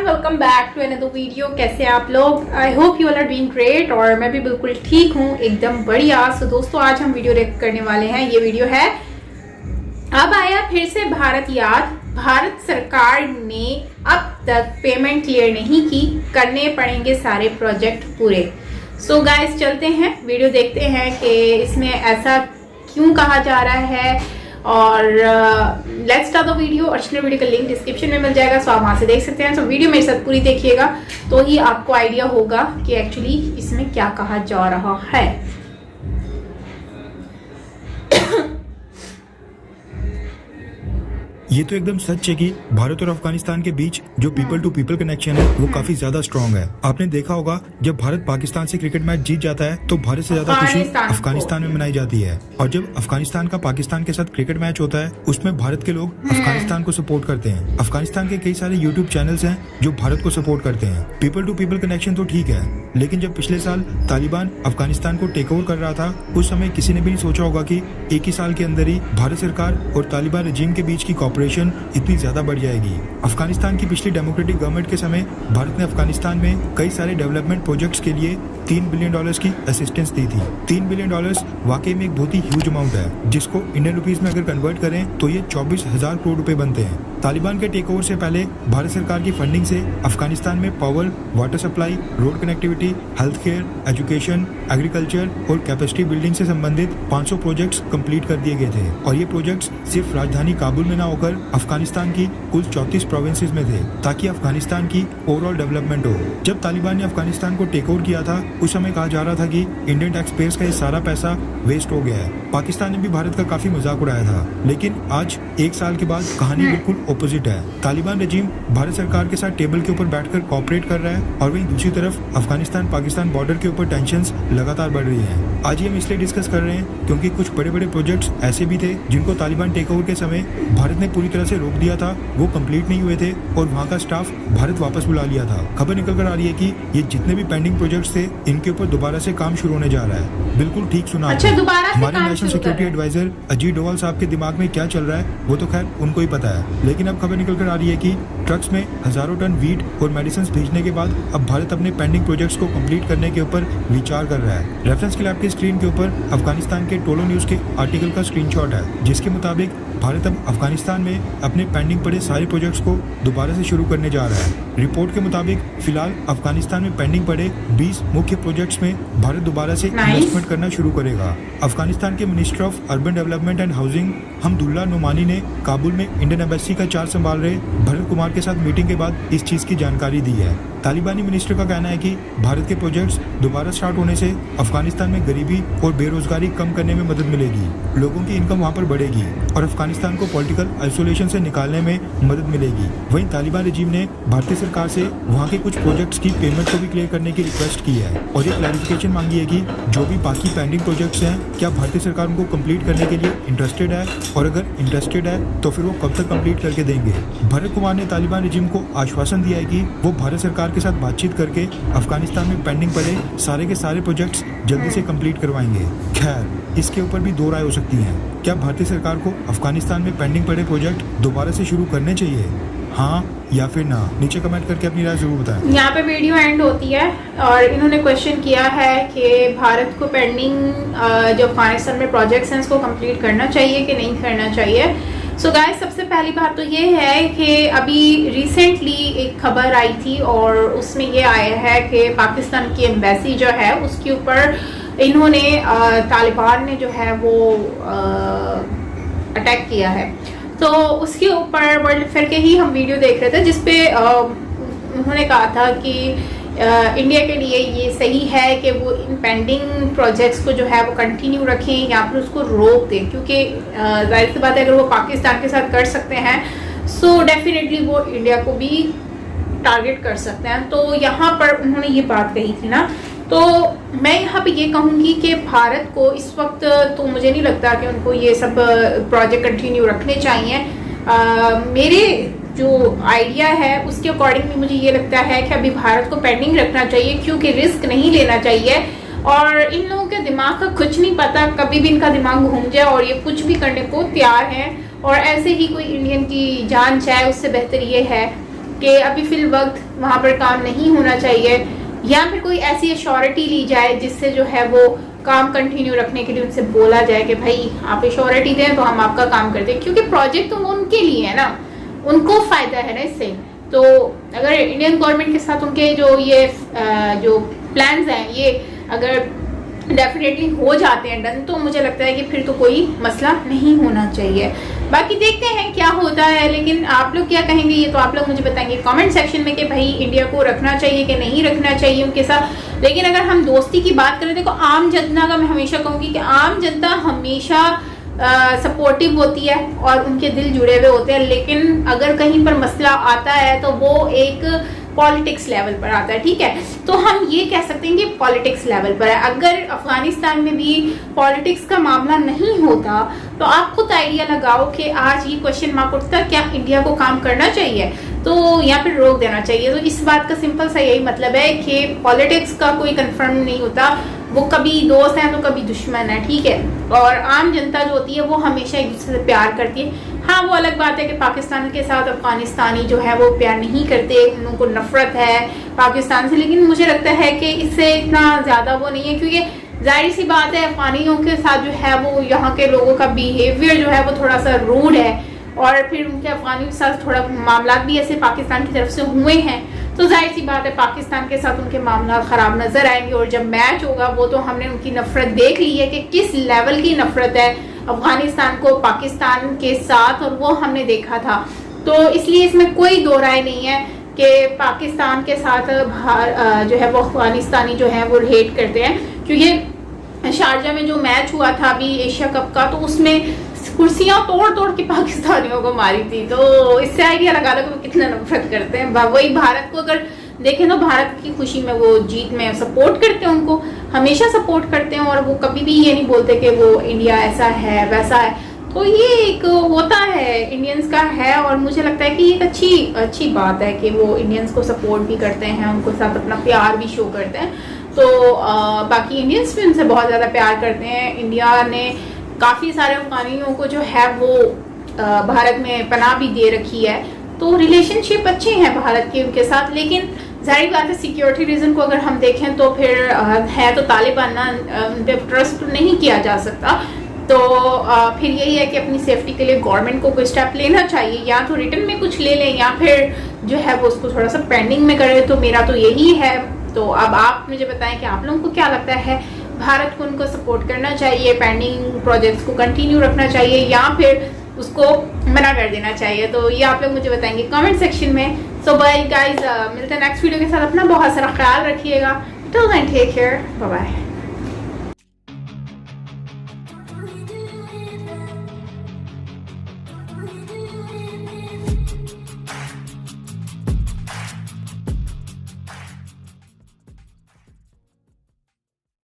Welcome back to another video. कैसे हैं आप लोग? I hope you all are doing great और मैं भी बिल्कुल ठीक हूँ, एकदम बढ़िया। सो दोस्तों, आज हम वीडियो रिएक्ट करने वाले हैं। ये वीडियो है अब आया फिर से भारत याद। भारत सरकार ने अब तक पेमेंट क्लियर नहीं की, करने पड़ेंगे सारे प्रोजेक्ट पूरे। सो गाइस, चलते हैं वीडियो देखते हैं कि इसमें ऐसा क्यों कहा जा रहा है और let's start the video. Original video का लिंक डिस्क्रिप्शन में मिल जाएगा, सो आप वहाँ से देख सकते हैं। तो वीडियो मेरे साथ पूरी देखिएगा तो ही आपको आइडिया होगा कि एक्चुअली इसमें क्या कहा जा रहा है। ये तो एकदम सच है कि भारत और अफगानिस्तान के बीच जो पीपल टू पीपल कनेक्शन है वो काफी ज्यादा स्ट्रॉन्ग है। आपने देखा होगा जब भारत पाकिस्तान से क्रिकेट मैच जीत जाता है तो भारत से ज्यादा खुशी अफगानिस्तान में मनाई जाती है, और जब अफगानिस्तान का पाकिस्तान के साथ क्रिकेट मैच होता है उसमें भारत के लोग अफगानिस्तान को सपोर्ट करते हैं। अफगानिस्तान के कई सारे यूट्यूब चैनल्स हैं जो भारत को सपोर्ट करते हैं। पीपल टू पीपल कनेक्शन तो ठीक है, लेकिन जब पिछले साल तालिबान अफगानिस्तान को टेक ओवर कर रहा था उस समय किसी ने भी नहीं सोचा होगा कि एक ही साल के अंदर ही भारत सरकार और तालिबान रजीम के बीच की कॉपरेशन इतनी ज्यादा बढ़ जाएगी। अफगानिस्तान की पिछली डेमोक्रेटिक गवर्नमेंट के समय भारत ने अफगानिस्तान में कई सारे डेवलपमेंट प्रोजेक्ट्स के लिए $3 बिलियन की असिस्टेंस दी थी। $3 बिलियन वाकई में एक बहुत ही ह्यूज अमाउंट है, जिसको इंडियन रुपीस में अगर कन्वर्ट करें तो ये 24,000 करोड़ रुपए बनते हैं। तालिबान के टेक ओवर से पहले भारत सरकार की फंडिंग से अफगानिस्तान में power, water supply, road connectivity, health care, education, agriculture और कैपेसिटी बिल्डिंग से संबंधित 500 प्रोजेक्ट्स कंप्लीट कर दिए गए थे, और ये प्रोजेक्ट्स सिर्फ राजधानी काबुल में न होकर अफगानिस्तान की कुल 34 प्रोविंसेस में थे, ताकि अफगानिस्तान की ओवरऑल डेवलपमेंट हो। जब तालिबान ने अफगानिस्तान को टेक ओवर किया था उस समय कहा जा रहा था कि इंडियन टैक्स पेयर्स का ये सारा पैसा वेस्ट हो गया है। पाकिस्तान ने भी भारत का काफी मजाक उड़ाया था, लेकिन आज एक साल के बाद कहानी बिल्कुल ऑपोजिट है। तालिबान रजीम भारत सरकार के साथ टेबल के ऊपर बैठकर कोऑपरेट कर रहा है, और वहीं दूसरी तरफ अफगानिस्तान पाकिस्तान बॉर्डर के ऊपर टेंशंस लगातार बढ़ रही हैं। आज ये हम इसलिए डिस्कस कर रहे हैं क्योंकि कुछ बड़े बड़े प्रोजेक्ट्स ऐसे भी थे जिनको तालिबान टेक ओवर के समय भारत ने पूरी तरह से रोक दिया था, वो कंप्लीट नहीं हुए थे और वहाँ का स्टाफ भारत वापस बुला लिया था। खबर निकल कर आ रही है कि ये जितने भी पेंडिंग प्रोजेक्ट्स थे इनके ऊपर दोबारा से काम शुरू होने जा रहा है। बिल्कुल ठीक सुना। अच्छा, दोबारा से हमारे national security adviser Ajit Doval sahab के दिमाग में क्या चल रहा है वो तो खैर उनको ही पता है, लेकिन अब खबर निकल कर आ रही है कि ट्रक्स में हजारों टन वीट और मेडिसिन भेजने के बाद अब भारत अपने पेंडिंग प्रोजेक्ट्स को कंप्लीट करने के ऊपर विचार कर रहा है। रेफरेंस के लिए आपकी स्क्रीन के ऊपर अफगानिस्तान के टोलो न्यूज के आर्टिकल का स्क्रीनशॉट है, जिसके मुताबिक भारत अब अफगानिस्तान में अपने पेंडिंग पड़े सारे प्रोजेक्ट्स को दोबारा से शुरू करने जा रहा है। रिपोर्ट के मुताबिक फिलहाल अफगानिस्तान में पेंडिंग पड़े 20 मुख्य प्रोजेक्ट्स में भारत दोबारा से इन्वेस्टमेंट करना शुरू करेगा। अफगानिस्तान के minister of urban development and housing Hamdullah Nomani ने काबुल में इंडियन एम्बेसी का चार्ज संभाल रहे भरत कुमार के साथ मीटिंग के बाद इस चीज की जानकारी दी है। तालिबानी मिनिस्टर का कहना है कि भारत के प्रोजेक्ट्स दोबारा स्टार्ट होने से अफगानिस्तान में गरीबी और बेरोजगारी कम करने में मदद मिलेगी, लोगों की इनकम वहाँ पर बढ़ेगी और अफगानिस्तान को पॉलिटिकल आइसोलेशन से निकालने में मदद मिलेगी। वहीं तालिबान रजीम ने भारतीय सरकार से वहाँ के कुछ प्रोजेक्ट्स की पेमेंट को भी क्लियर करने की रिक्वेस्ट की है, और ये क्लैरिफिकेशन मांगी है कि जो भी बाकी पेंडिंग प्रोजेक्ट्स हैं क्या भारतीय सरकार उनको कंप्लीट करने के लिए इंटरेस्टेड है, और अगर इंटरेस्टेड है तो फिर वो कब तक कंप्लीट करके देंगे। भरत कुमार ने तालिबान रजीम को आश्वासन दिया है कि वो भारत सरकार के साथ बातचीत करके अफगानिस्तान में पेंडिंग पड़े सारे के सारे प्रोजेक्ट्स जल्दी से कंप्लीट करवाएंगे। खैर, इसके ऊपर भी दो राय हो सकती है। क्या भारतीय सरकार को अफगानिस्तान में पेंडिंग पड़े प्रोजेक्ट दोबारा से शुरू करने चाहिए, हाँ या फिर ना? नीचे कमेंट करके अपनी राय जरूर बताएं। यहाँ पे वीडियो एंड होती है और इन्होंने क्वेश्चन किया है कि भारत को पेंडिंग जो अफगानिस्तान में प्रोजेक्ट्स हैं उसको कंप्लीट करना चाहिए कि नहीं करना चाहिए। सो गाइस, सबसे पहली बात तो ये है कि अभी रिसेंटली एक खबर आई थी और उसमें ये आया है कि पाकिस्तान की एम्बेसी जो है उसके ऊपर इन्होंने तालिबान ने जो है वो अटैक किया है। तो उसके ऊपर वर्ल्ड अफेयर के ही हम वीडियो देख रहे थे जिसपे उन्होंने कहा था कि इंडिया के लिए ये सही है कि वो इन पेंडिंग प्रोजेक्ट्स को जो है वो कंटिन्यू रखें या फिर उसको रोक दें, क्योंकि जाहिर सी बात है अगर वो पाकिस्तान के साथ कर सकते हैं सो डेफिनेटली वो इंडिया को भी टारगेट कर सकते हैं। तो यहाँ पर उन्होंने ये बात कही थी ना, तो मैं यहाँ पे ये कहूँगी कि भारत को इस वक्त तो मुझे नहीं लगता कि उनको ये सब प्रोजेक्ट कंटिन्यू रखने चाहिए। मेरे जो आइडिया है उसके अकॉर्डिंगली मुझे ये लगता है कि अभी भारत को पेंडिंग रखना चाहिए, क्योंकि रिस्क नहीं लेना चाहिए। और इन लोगों के दिमाग का कुछ नहीं पता, कभी भी इनका दिमाग घूम जाए और ये कुछ भी करने को तैयार हैं। और ऐसे ही कोई इंडियन की जान जाए उससे बेहतर ये है कि अभी फिल वक्त वहाँ पर काम नहीं होना चाहिए, या फिर कोई ऐसी अश्योरिटी ली जाए जिससे जो है वो काम कंटिन्यू रखने के लिए उनसे बोला जाए कि भाई आप अश्योरिटी दें तो हम आपका काम कर दें, क्योंकि प्रोजेक्ट तो उनके लिए है ना, उनको फ़ायदा है ना इससे। तो अगर इंडियन गवर्नमेंट के साथ उनके जो ये जो प्लान्स हैं ये अगर डेफिनेटली हो जाते हैं डन, तो मुझे लगता है कि फिर तो कोई मसला नहीं होना चाहिए। बाकी देखते हैं क्या होता है, लेकिन आप लोग क्या कहेंगे ये तो आप लोग मुझे बताएंगे कमेंट सेक्शन में कि भाई इंडिया को रखना चाहिए कि नहीं रखना चाहिए उनके साथ। लेकिन अगर हम दोस्ती की बात करें, देखो आम जनता का मैं हमेशा कहूँगी कि आम जनता हमेशा सपोर्टिव होती है और उनके दिल जुड़े हुए होते हैं, लेकिन अगर कहीं पर मसला आता है तो वो एक पॉलिटिक्स लेवल पर आता है, ठीक है। तो हम ये कह सकते हैं कि पॉलिटिक्स लेवल पर है। अगर अफगानिस्तान में भी पॉलिटिक्स का मामला नहीं होता तो आप खुद आइडिया लगाओ कि आज ये क्वेश्चन मार्क उठता क्या इंडिया को काम करना चाहिए, तो यहाँ पर रोक देना चाहिए। तो इस बात का सिंपल सा यही मतलब है कि पॉलिटिक्स का कोई कंफर्म नहीं होता, वो कभी दोस्त हैं तो कभी दुश्मन है, ठीक है। और आम जनता जो होती है वो हमेशा एक दूसरे से प्यार करती है। हाँ, वो अलग बात है कि पाकिस्तान के साथ अफगानिस्तानी जो है वो प्यार नहीं करते, उनको नफरत है पाकिस्तान से, लेकिन मुझे लगता है कि इससे इतना ज़्यादा वो नहीं है, क्योंकि जाहिर सी बात है अफगानियों के साथ जो है वो यहाँ के लोगों का बिहेवियर जो है वो थोड़ा सा रूड है, और फिर उनके अफगानियों के साथ थोड़ा मामला भी ऐसे पाकिस्तान की तरफ से हुए हैं, तो जाहिर सी बात है पाकिस्तान के साथ उनके मामला ख़राब नज़र आएंगे। और जब मैच होगा वो तो हमने उनकी नफरत देख ली है कि किस लेवल की नफरत है अफगानिस्तान को पाकिस्तान के साथ, और वो हमने देखा था। तो इसलिए इसमें कोई दो राय नहीं है कि पाकिस्तान के साथ जो है वो अफगानिस्तानी जो है वो हेट करते हैं, क्योंकि शारजा में जो मैच हुआ था अभी एशिया कप का, तो उसमें कुर्सियां तोड़ तोड़ के पाकिस्तानियों को मारी थी। तो इससे आइडिया लगा लो कि वो कितना नफरत करते हैं। वही भारत को अगर देखें तो भारत की खुशी में वो जीत में सपोर्ट करते हैं, उनको हमेशा सपोर्ट करते हैं, और वो कभी भी ये नहीं बोलते कि वो इंडिया ऐसा है वैसा है। तो ये एक होता है इंडियंस का है, और मुझे लगता है कि एक अच्छी बात है कि वो इंडियंस को सपोर्ट भी करते हैं, उनको साथ अपना प्यार भी शो करते हैं। तो बाकी इंडियंस भी उनसे बहुत ज़्यादा प्यार करते हैं। इंडिया ने काफ़ी सारे अफगानियों को जो है वो भारत में पनाह भी दे रखी है, तो रिलेशनशिप अच्छे हैं भारत के उनके साथ। लेकिन जाहिर बात है सिक्योरिटी रीज़न को अगर हम देखें तो फिर है तो तालिबान ना, उन पर ट्रस्ट नहीं किया जा सकता। तो फिर यही है कि अपनी सेफ्टी के लिए गवर्नमेंट को कोई स्टेप लेना चाहिए, या तो रिटर्न में कुछ ले लें या फिर जो है वो उसको थोड़ा सा पेंडिंग में करें। तो मेरा तो यही है। तो अब आप मुझे बताएं कि आप लोगों को क्या लगता है, भारत को उनको सपोर्ट करना चाहिए, पेंडिंग प्रोजेक्ट्स को कंटिन्यू रखना चाहिए, या फिर उसको मना कर देना चाहिए? तो ये आप लोग मुझे बताएंगे कमेंट सेक्शन में। सो बाय गाइज, मिलते हैं नेक्स्ट वीडियो के साथ। अपना बहुत सारा ख्याल रखिएगा। Till then take care, bye bye.